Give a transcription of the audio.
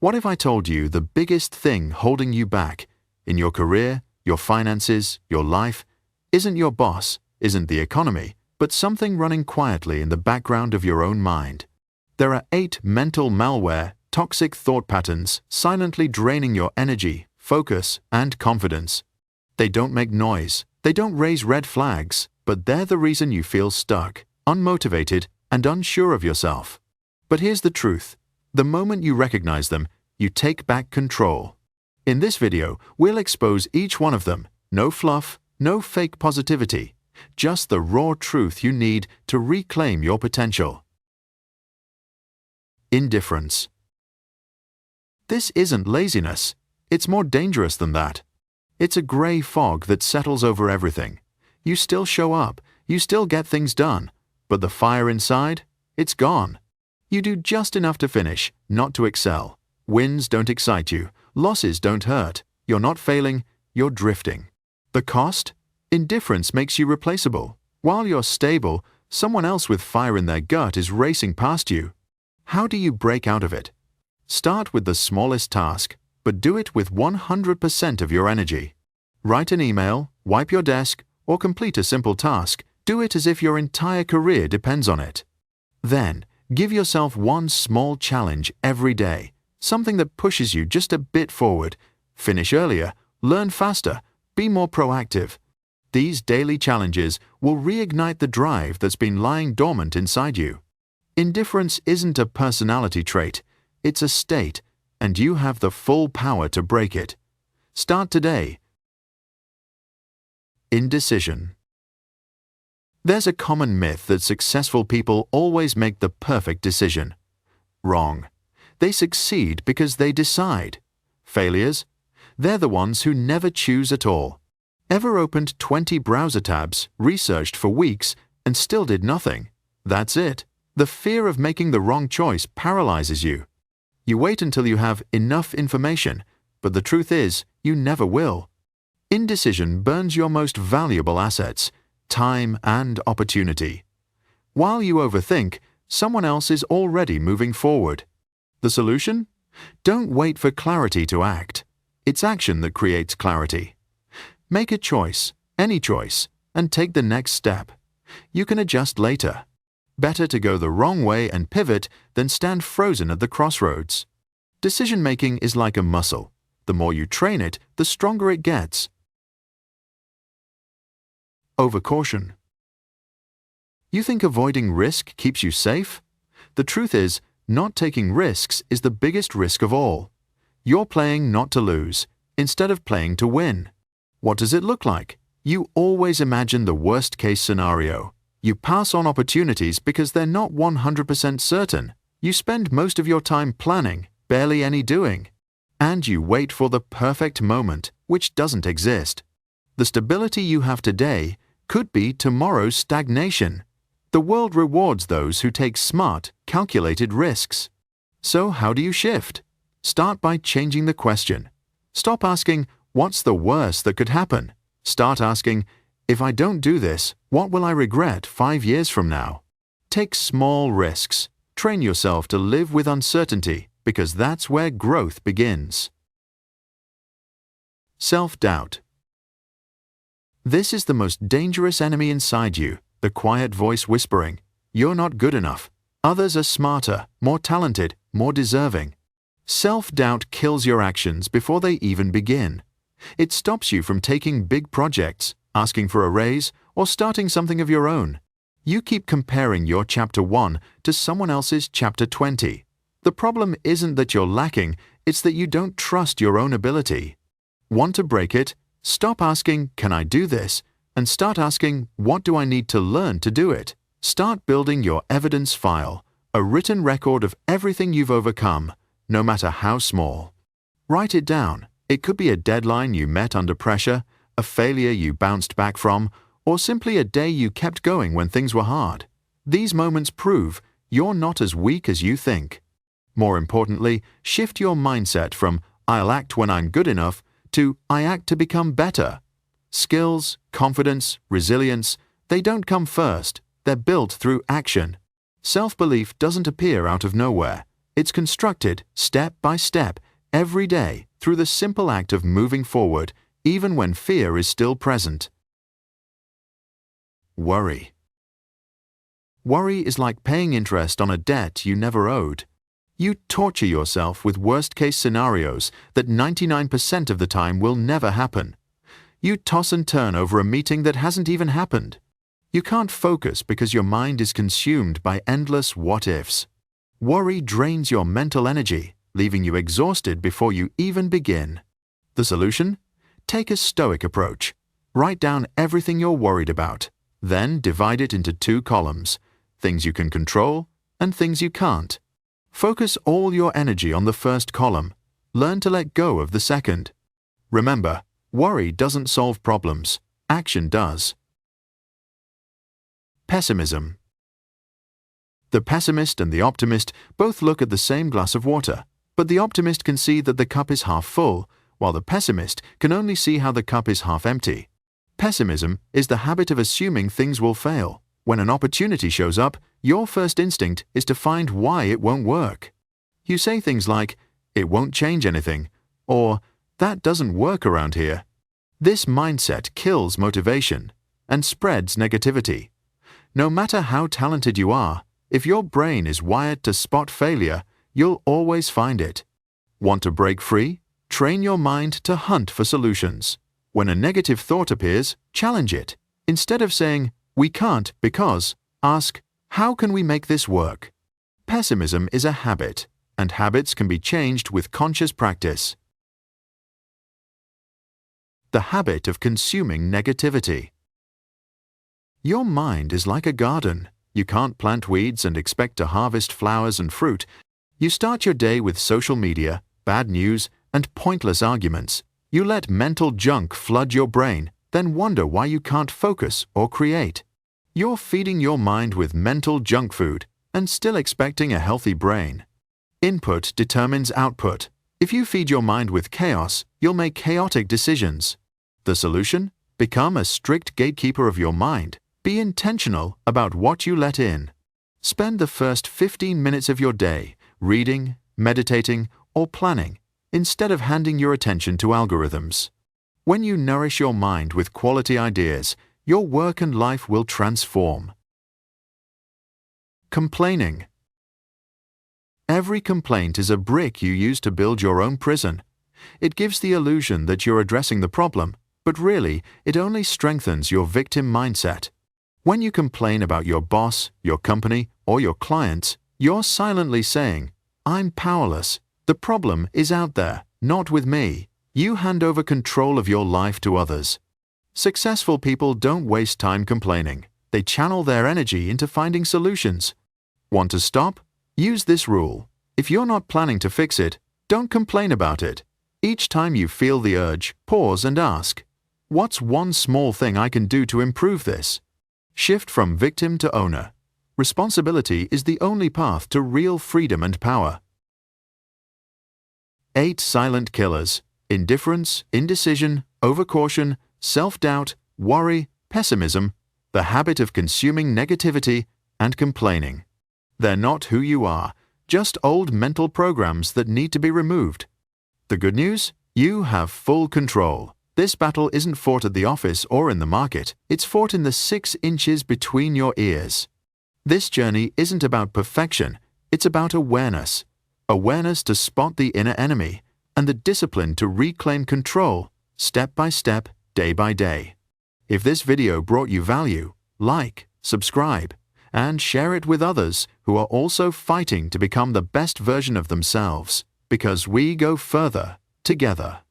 What if I told you the biggest thing holding you back in your career, your finances, your life, isn't your boss, isn't the economy, but something running quietly in the background of your own mind? There are 8 mental malware, toxic thought patterns silently draining your energy, focus, and confidence. They don't make noise, they don't raise red flags, but they're the reason you feel stuck, unmotivated, and unsure of yourself. But here's the truth. The moment you recognize them, you take back control. In this video, we'll expose each one of them. No fluff, no fake positivity, just the raw truth you need to reclaim your potential. Indifference. This isn't laziness. It's more dangerous than that. It's a gray fog that settles over everything. You still show up, you still get things done, but the fire inside, it's gone. You do just enough to finish, not to excel. Wins don't excite you, losses don't hurt. You're not failing, you're drifting. The cost? Indifference makes you replaceable. While you're stable, someone else with fire in their gut is racing past you. How do you break out of it? Start with the smallest task, but do it with 100% of your energy. Write an email, wipe your desk, or complete a simple task. Do it as if your entire career depends on it. Then, give yourself one small challenge every day, something that pushes you just a bit forward. Finish earlier, learn faster, be more proactive. These daily challenges will reignite the drive that's been lying dormant inside you. Indifference isn't a personality trait, it's a state, and you have the full power to break it. Start today. Indecision. There's a common myth that successful people always make the perfect decision. Wrong. They succeed because they decide. Failures? They're the ones who never choose at all. Ever opened 20 browser tabs, researched for weeks, and still did nothing? That's it. The fear of making the wrong choice paralyzes you. You wait until you have enough information, but the truth is, you never will. Indecision burns your most valuable assets, time and opportunity. While you overthink, someone else is already moving forward. The solution? Don't wait for clarity to act. It's action that creates clarity. Make a choice, any choice, and take the next step. You can adjust later. Better to go the wrong way and pivot than stand frozen at the crossroads. Decision-making is like a muscle. The more you train it, the stronger it gets. Overcaution. You think avoiding risk keeps you safe? The truth is, not taking risks is the biggest risk of all. You're playing not to lose, instead of playing to win. What does it look like? You always imagine the worst-case scenario. You pass on opportunities because they're not 100% certain. You spend most of your time planning, barely any doing. And you wait for the perfect moment, which doesn't exist. The stability you have today could be tomorrow's stagnation. The world rewards those who take smart, calculated risks. So how do you shift? Start by changing the question. Stop asking, what's the worst that could happen? Start asking, if I don't do this, what will I regret 5 years from now? Take small risks. Train yourself to live with uncertainty, because that's where growth begins. Self-doubt. This is the most dangerous enemy inside you, the quiet voice whispering, "You're not good enough. Others are smarter, more talented, more deserving." Self-doubt kills your actions before they even begin. It stops you from taking big projects, asking for a raise, or starting something of your own. You keep comparing your Chapter 1 to someone else's Chapter 20. The problem isn't that you're lacking, it's that you don't trust your own ability. Want to break it? Stop asking, "Can I do this?" and start asking, "What do I need to learn to do it?" Start building your evidence file, a written record of everything you've overcome, no matter how small. Write it down. It could be a deadline you met under pressure, a failure you bounced back from, or simply a day you kept going when things were hard. These moments prove you're not as weak as you think. More importantly, shift your mindset from "I'll act when I'm good enough" to "I act to become better." Skills, confidence, resilience, they don't come first, they're built through action. Self-belief doesn't appear out of nowhere. It's constructed step by step, every day, through the simple act of moving forward, even when fear is still present. Worry. Worry is like paying interest on a debt you never owed. You torture yourself with worst-case scenarios that 99% of the time will never happen. You toss and turn over a meeting that hasn't even happened. You can't focus because your mind is consumed by endless what-ifs. Worry drains your mental energy, leaving you exhausted before you even begin. The solution? Take a stoic approach. Write down everything you're worried about, then divide it into 2 columns: things you can control and things you can't. Focus all your energy on the first column. Learn to let go of the second. Remember, worry doesn't solve problems. Action does. Pessimism. The pessimist and the optimist both look at the same glass of water, but the optimist can see that the cup is half full, while the pessimist can only see how the cup is half empty. Pessimism is the habit of assuming things will fail. When an opportunity shows up, your first instinct is to find why it won't work. You say things like, "It won't change anything," or "That doesn't work around here." This mindset kills motivation and spreads negativity. No matter how talented you are, if your brain is wired to spot failure, you'll always find it. Want to break free? Train your mind to hunt for solutions. When a negative thought appears, challenge it. Instead of saying, "We can't because," ask, "How can we make this work?" Pessimism is a habit, and habits can be changed with conscious practice. The habit of consuming negativity. Your mind is like a garden. You can't plant weeds and expect to harvest flowers and fruit. You start your day with social media, bad news, and pointless arguments. You let mental junk flood your brain, then wonder why you can't focus or create. You're feeding your mind with mental junk food and still expecting a healthy brain. Input determines output. If you feed your mind with chaos, you'll make chaotic decisions. The solution? Become a strict gatekeeper of your mind. Be intentional about what you let in. Spend the first 15 minutes of your day reading, meditating, or planning, instead of handing your attention to algorithms. When you nourish your mind with quality ideas, your work and life will transform. Complaining. Every complaint is a brick you use to build your own prison. It gives the illusion that you're addressing the problem, but really, it only strengthens your victim mindset. When you complain about your boss, your company, or your clients, you're silently saying, "I'm powerless. The problem is out there, not with me." You hand over control of your life to others. Successful people don't waste time complaining. They channel their energy into finding solutions. Want to stop? Use this rule. If you're not planning to fix it, don't complain about it. Each time you feel the urge, pause and ask, "What's one small thing I can do to improve this?" Shift from victim to owner. Responsibility is the only path to real freedom and power. 8 silent killers: indifference, indecision, overcaution, self-doubt, worry, pessimism, the habit of consuming negativity, and complaining. They're not who you are, just old mental programs that need to be removed. The good news? You have full control. This battle isn't fought at the office or in the market. It's fought in the 6 inches between your ears. This journey isn't about perfection. It's about awareness. Awareness to spot the inner enemy, and the discipline to reclaim control, step by step, day by day. If this video brought you value, like, subscribe, and share it with others who are also fighting to become the best version of themselves, because we go further together.